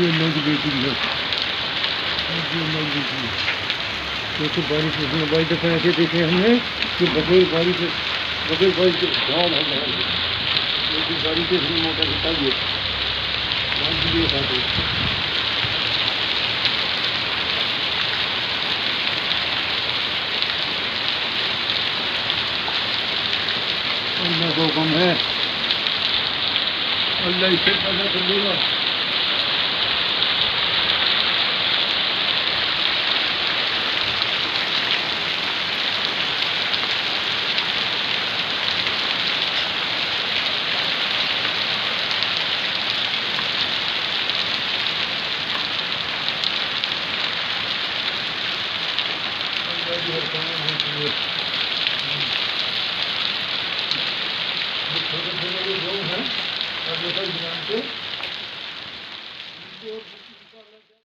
ये लोग बेटी है, ये लोग बेटी है। तो बारिश में बाई दफा ऐसे देखे हमने कि बगैर बारिश से झाड़ है लेकिन बारिश से हमने मोटर हटा दिए अल्लाह को हुक्म है, अल्लाह इसे पैदा कर देगा। छोटे छोटे जो हैं